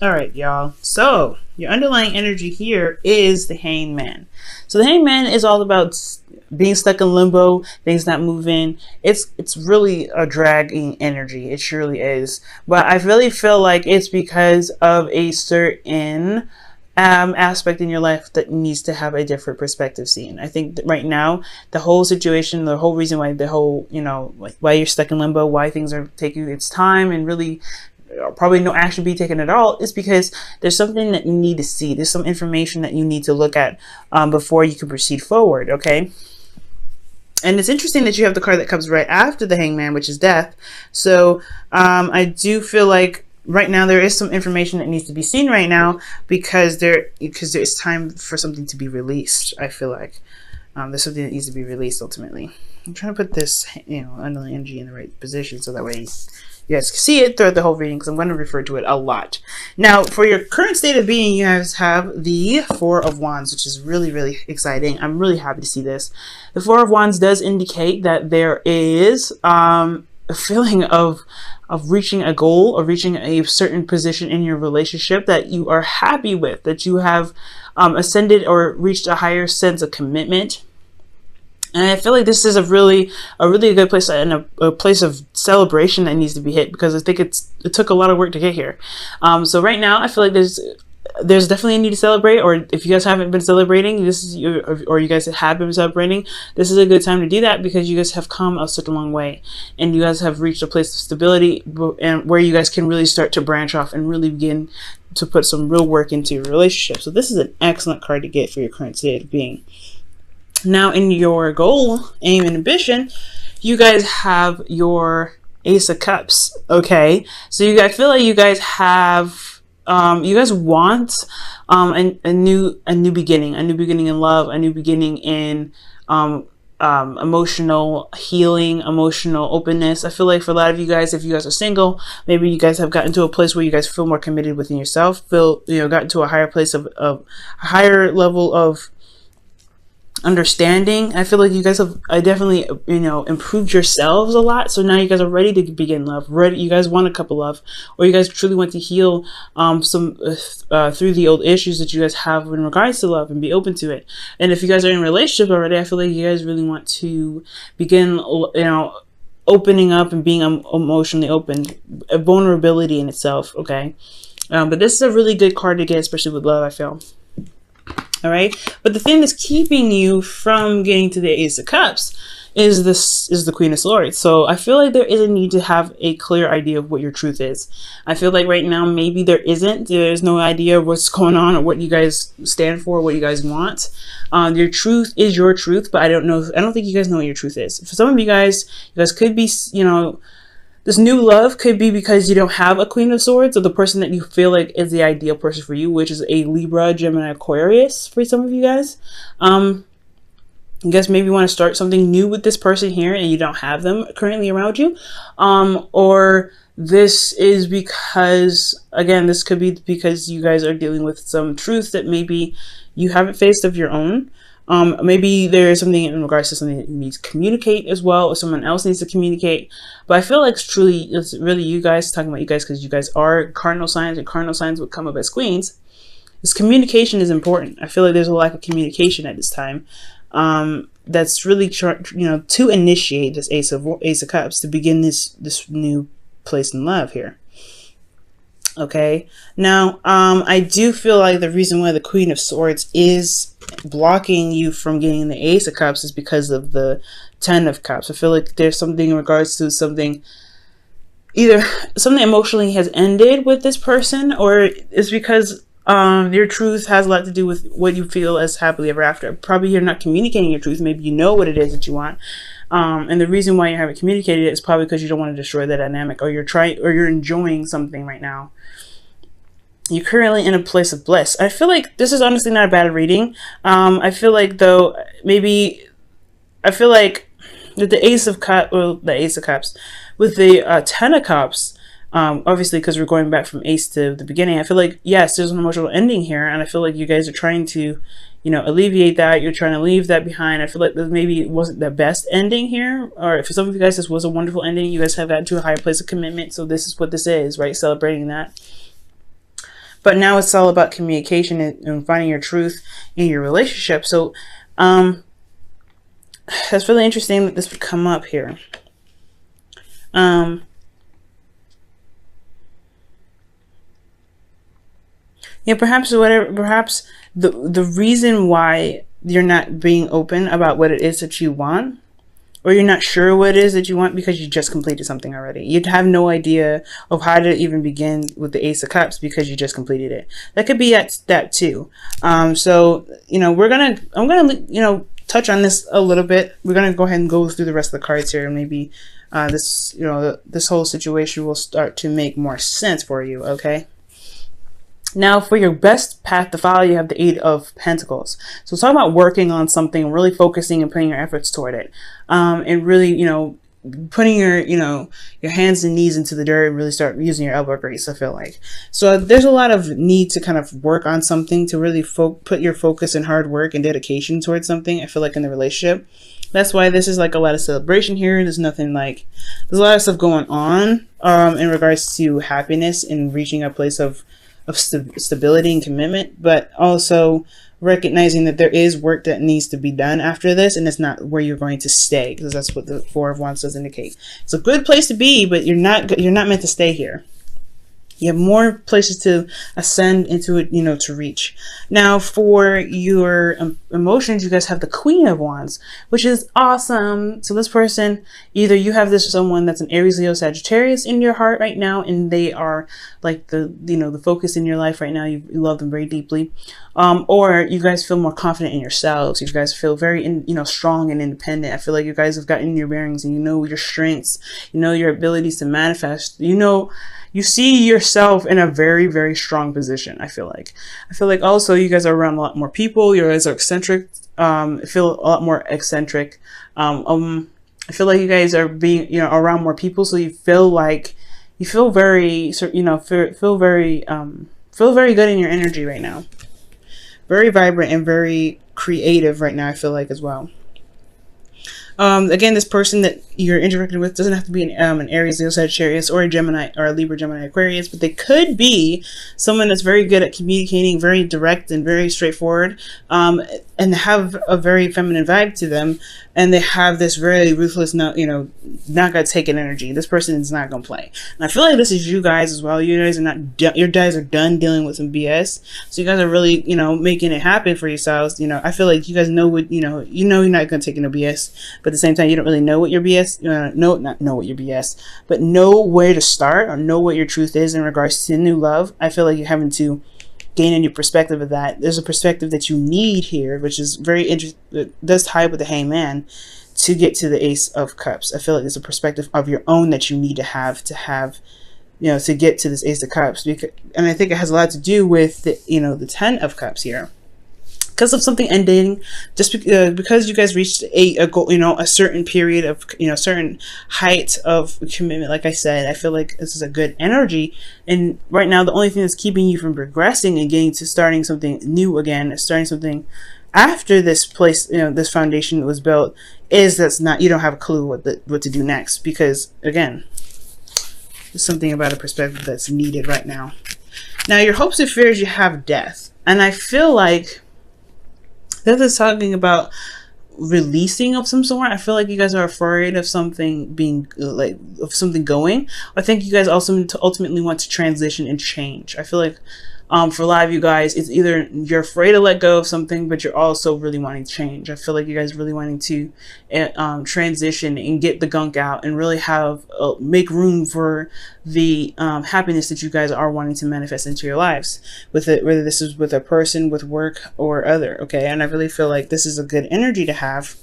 All right, y'all. So your underlying energy here is the hangman. So the hangman is all about being stuck in limbo, things not moving. It's really a dragging energy. It surely is. But I really feel like it's because of a certain aspect in your life that needs to have a different perspective seen. I think that right now, the whole situation, the whole reason why the whole, like why you're stuck in limbo, why things are taking its time and really probably no action be taken at all, is because there's something that you need to see. There's some information that you need to look at before you can proceed forward. Okay. And it's interesting that you have the card that comes right after the hangman, which is death. So I do feel like right now there is some information that needs to be seen right now because there's time for something to be released. I feel like there's something that needs to be released ultimately. I'm trying to put this, underlying energy in the right position so that way you guys can see it throughout the whole reading, because I'm going to refer to it a lot. Now, for your current state of being, you guys have the Four of Wands, which is really, really exciting. I'm really happy to see this. The Four of Wands does indicate that there is a feeling of reaching a goal or reaching a certain position in your relationship that you are happy with, that you have ascended or reached a higher sense of commitment. And I feel like this is a really good place and a place of celebration that needs to be hit, because I think it took a lot of work to get here. So right now I feel like there's definitely a need to celebrate, or if you guys haven't been celebrating, or you guys have been celebrating, this is a good time to do that, because you guys have come such a long way and you guys have reached a place of stability and where you guys can really start to branch off and really begin to put some real work into your relationship. So this is an excellent card to get for your current state of being. Now, in your goal, aim, and ambition, you guys have your Ace of Cups. Okay, so I feel like you guys have, you guys want a new beginning, a new beginning in love, a new beginning in emotional healing, emotional openness. I feel like for a lot of you guys, if you guys are single, maybe you guys have gotten to a place where you guys feel more committed within yourself, gotten to a higher place of a higher level of understanding. I feel like you guys have definitely improved yourselves a lot, so now you guys are ready to begin love. You guys want a couple love, or you guys truly want to heal some through the old issues that you guys have in regards to love, and be open to it. And if you guys are in a relationship already, I feel like you guys really want to begin opening up and being emotionally open, a vulnerability in itself. Okay, but this is a really good card to get, especially with love, I feel. All right, but the thing that's keeping you from getting to the Ace of Cups is the Queen of Swords. So I feel like there is a need to have a clear idea of what your truth is. I feel like right now maybe there's no idea of what's going on or what you guys stand for, what you guys want. Your truth is your truth, but I don't think you guys know what your truth is. For some of you guys could be, this new love could be because you don't have a Queen of Swords, or the person that you feel like is the ideal person for you, which is a Libra, Gemini, Aquarius for some of you guys. You guys maybe want to start something new with this person here and you don't have them currently around you. Or this is because, again, this could be because you guys are dealing with some truth that maybe you haven't faced of your own. Maybe there is something in regards to something that you need to communicate as well, or someone else needs to communicate. But I feel like it's really you guys, talking about you guys, because you guys are cardinal signs, and cardinal signs would come up as queens. This communication is important. I feel like there's a lack of communication at this time. That's really, to initiate this Ace of Cups, to begin this new place in love here. Okay, now I do feel like the reason why the Queen of Swords is blocking you from getting the Ace of Cups is because of the Ten of Cups. I feel like there's something in regards to either something emotionally has ended with this person, or it's because your truth has a lot to do with what you feel as happily ever after. Probably you're not communicating your truth. Maybe you know what it is that you want. And the reason why you haven't communicated it is probably because you don't want to destroy that dynamic, or you're enjoying something right now. You're currently in a place of bliss. I feel like this is honestly not a bad reading. I feel like though, I feel like that the Ace of Cups with the Ten of Cups, obviously because we're going back from Ace to the beginning, I feel like, yes, there's an emotional ending here, and I feel like you guys are trying to, alleviate that. You're trying to leave that behind. I feel like maybe it wasn't the best ending here, or for some of you guys, this was a wonderful ending. You guys have gotten to a higher place of commitment, so this is what this is, right? Celebrating that. But now it's all about communication and finding your truth in your relationship. So that's really interesting that this would come up here. Yeah, perhaps the reason why you're not being open about what it is that you want, or you're not sure what it is that you want because you just completed something already. You'd have no idea of how to even begin with the Ace of Cups because you just completed it. That could be at that too. So, I'm gonna, touch on this a little bit. We're gonna go ahead and go through the rest of the cards here, and maybe this whole situation will start to make more sense for you, okay? Now, for your best path to follow, you have the Eight of Pentacles. So it's all about working on something, really focusing and putting your efforts toward it. And really, putting your hands and knees into the dirt and really start using your elbow grease, I feel like. So there's a lot of need to kind of work on something, to really put your focus and hard work and dedication towards something, I feel like, in the relationship. That's why this is like a lot of celebration here. There's a lot of stuff going on in regards to happiness and reaching a place of stability and commitment, but also recognizing that there is work that needs to be done after this, and it's not where you're going to stay, because that's what the Four of Wands does indicate. It's a good place to be, but you're not meant to stay here. You have more places to ascend into it, to reach. Now, for your emotions, you guys have the Queen of Wands, which is awesome. So this person, either you have someone that's an Aries, Leo, Sagittarius in your heart right now, and they are like the focus in your life right now. You love them very deeply. Or you guys feel more confident in yourselves. You guys feel very, strong and independent. I feel like you guys have gotten your bearings, and you know your strengths, your abilities to manifest. You see yourself in a very, very strong position. I feel like also you guys are around a lot more people. You guys are eccentric. Feel a lot more eccentric. I feel like you guys are being, around more people. So you feel very, feel very good in your energy right now. Very vibrant and very creative right now, I feel like, as well. Again, this person that you're interacting with doesn't have to be an Aries, Leo, Sagittarius, or a Gemini, or a Libra, Gemini, Aquarius, but they could be someone that's very good at communicating, very direct and very straightforward, and have a very feminine vibe to them, and they have this very ruthless, not gonna take it energy. This person is not gonna play, and I feel like this is you guys as well. You guys are your guys are done dealing with some BS, so you guys are really, making it happen for yourselves. I feel like you guys know what, you're not gonna take no BS, but at the same time, you don't really know what your BS, not know what your BS, but know where to start or know what your truth is in regards to new love. I feel like you're having to gain a new perspective of that. There's a perspective that you need here, which is very interesting. It does tie with the Hangman to get to the Ace of Cups. I feel like there's a perspective of your own that you need to have, to get to this Ace of Cups. And I think it has a lot to do with the Ten of Cups here. Because of something ending, just because you guys reached a goal, a certain period of, certain height of commitment. Like I said, I feel like this is a good energy. And right now, the only thing that's keeping you from progressing and getting to starting something new again, starting something after this place, this foundation was built, is you don't have a clue what to do next. Because again, there's something about a perspective that's needed right now. Now, your hopes and fears, you have death. And I feel like this is talking about releasing of some sort. I feel like you guys are afraid of something being of something going. I think you guys also ultimately want to transition and change. I feel like for a lot of you guys, it's either you're afraid to let go of something, but you're also really wanting to change. I feel like you guys really wanting to transition and get the gunk out and really have make room for the happiness that you guys are wanting to manifest into your lives, whether this is with a person, with work, or other. Okay, and I really feel like this is a good energy to have.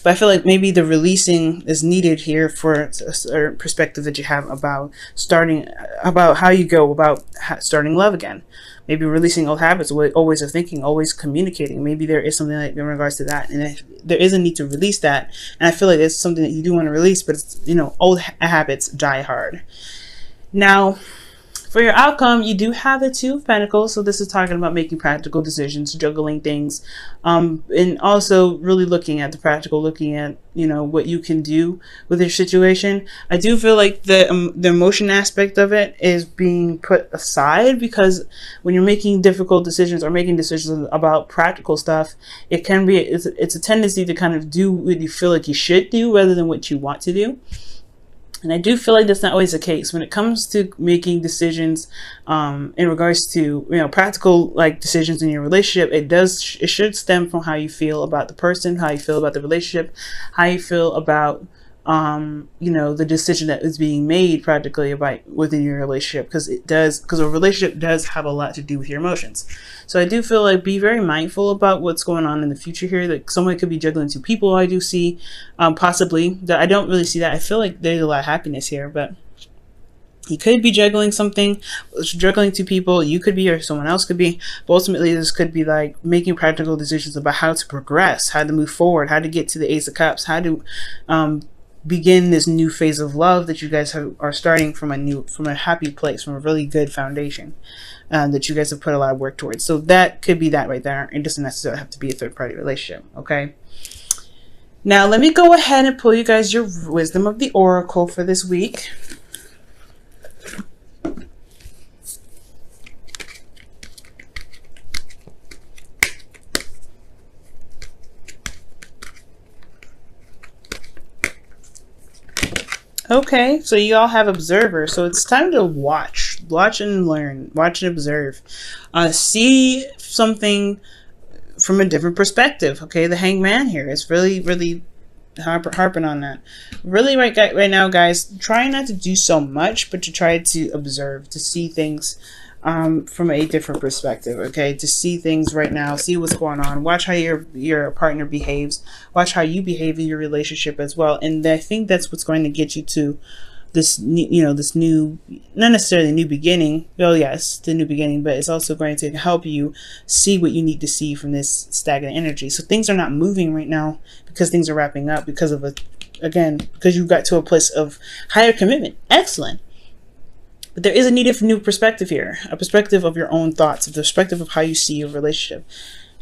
But I feel like maybe the releasing is needed here for a certain perspective that you have about how you go about starting love again. Maybe releasing old habits, always of thinking, always communicating. Maybe there is something like in regards to that, and there is a need to release that. And I feel like it's something that you do want to release, but it's, old habits die hard. Now, For your outcome, you do have the Two of Pentacles. So this is talking about making practical decisions, juggling things, and also really looking at the practical, looking at, you know, what you can do with your situation. I do feel like the emotion aspect of it is being put aside, because when you're making difficult decisions or making decisions about practical stuff, it can be, it's a tendency to kind of do what you feel like you should do rather than what you want to do. And I do feel like that's not always the case when it comes to making decisions in regards to, you know, practical like decisions in your relationship. It should stem from how you feel about the person, how you feel about the relationship, how you feel about you know, the decision that is being made practically about within your relationship, because a relationship does have a lot to do with your emotions. So I do feel like be very mindful about what's going on in the future here. That someone could be juggling two people. I do see possibly that. I don't really see that. I feel like there's a lot of happiness here, but he could be juggling something, juggling two people. You could be, or someone else could be. But ultimately, this could be like making practical decisions about how to progress, how to move forward, how to get to the Ace of Cups, how to begin this new phase of love that you guys are starting from a happy place, from a really good foundation that you guys have put a lot of work towards. So that could be that right there. It doesn't necessarily have to be a third-party relationship. Okay. Now let me go ahead and pull you guys your wisdom of the oracle for this week. Okay, so you all have observers, so it's time to watch and learn, watch and observe, see something from a different perspective. Okay, the Hangman here is really harping on that. Really, right now, guys, try not to do so much, but to try to observe, to see things from a different perspective. Okay, to see things right now, see what's going on, watch how your partner behaves, watch how you behave in your relationship as well. And I think that's what's going to get you to this, you know, this new, not necessarily new beginning. Well, yes, the new beginning, but it's also going to help you see what you need to see from this stagnant energy. So things are not moving right now because things are wrapping up because of because you got to a place of higher commitment. Excellent. But there is a need for new perspective here, a perspective of your own thoughts, a perspective of how you see your relationship.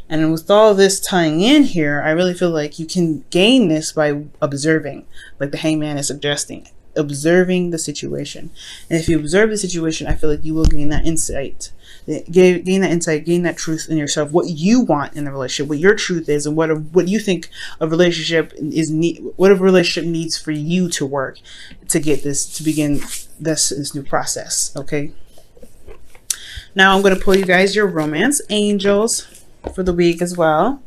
And with all this tying in here, I really feel like you can gain this by observing, like the Hangman is suggesting, observing the situation. And if you observe the situation, I feel like you will gain that insight, gain that truth in yourself, what you want in the relationship, what your truth is, and what you think a relationship what a relationship needs for you to work to get this, to begin this new process. Okay, now I'm going to pull you guys your romance angels for the week as well.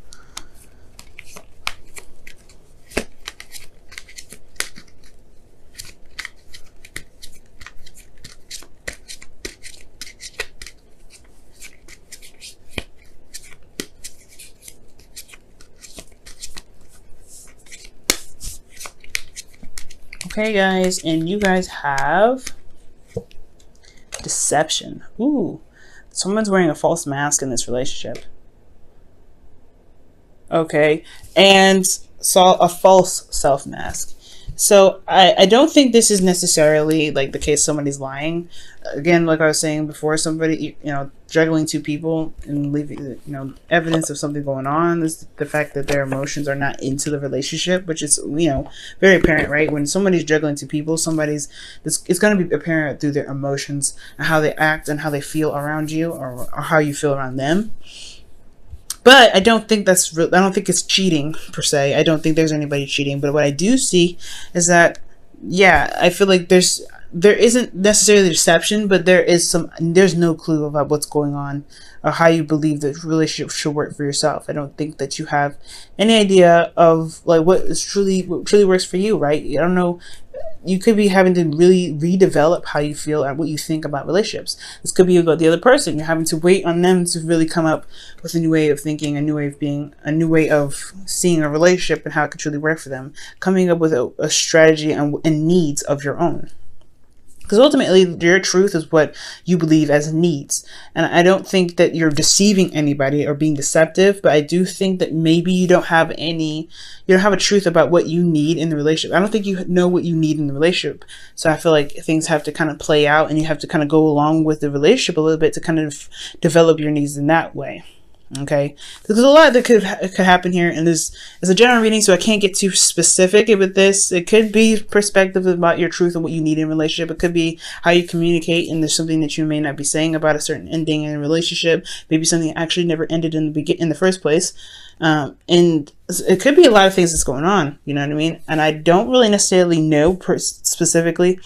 Okay, guys, and you guys have deception. Ooh, someone's wearing a false mask in this relationship. Okay, and saw a false self mask. So I don't think this is necessarily like the case somebody's lying. Again, like I was saying before, somebody, you know, juggling two people and leaving, you know, evidence of something going on is the fact that their emotions are not into the relationship, which is, you know, very apparent, right? When somebody's juggling two people, it's going to be apparent through their emotions and how they act and how they feel around you, or how you feel around them. But I don't think that's real. I don't think it's cheating per se. I don't think there's anybody cheating. But what I do see is that, yeah, I feel like there isn't necessarily deception, but there's no clue about what's going on or how you believe the relationship should work for yourself. I don't think that you have any idea of like what truly works for you, right? I don't know. You could be having to really redevelop how you feel and what you think about relationships. This could be about the other person. You're having to wait on them to really come up with a new way of thinking, a new way of being, a new way of seeing a relationship and how it could truly work for them. Coming up with a strategy and needs of your own. Because ultimately, your truth is what you believe as needs. And I don't think that you're deceiving anybody or being deceptive, but I do think that maybe you don't have a truth about what you need in the relationship. I don't think you know what you need in the relationship. So I feel like things have to kind of play out, and you have to kind of go along with the relationship a little bit to kind of develop your needs in that way. Okay, there's a lot that could happen here, and this is a general reading, so I can't get too specific with this. It could be perspective about your truth and what you need in a relationship. It could be how you communicate, and there's something that you may not be saying about a certain ending in a relationship. Maybe something actually never ended in the first place, and it could be a lot of things that's going on. You know what I mean? And I don't really necessarily know specifically.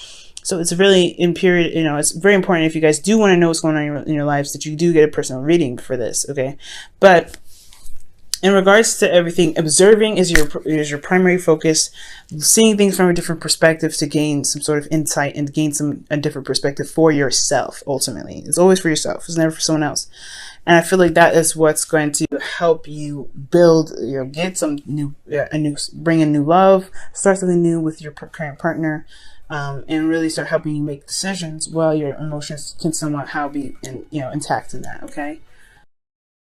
So it's really it's very important if you guys do want to know what's going on in your lives that you do get a personal reading for this, okay? But in regards to everything, observing is your primary focus, seeing things from a different perspective to gain some sort of insight and gain a different perspective for yourself. Ultimately, it's always for yourself. It's never for someone else. And I feel like that is what's going to help you build, get some bring in new love, start something new with your current partner. And really start helping you make decisions while your emotions can somewhat be intact in that, okay?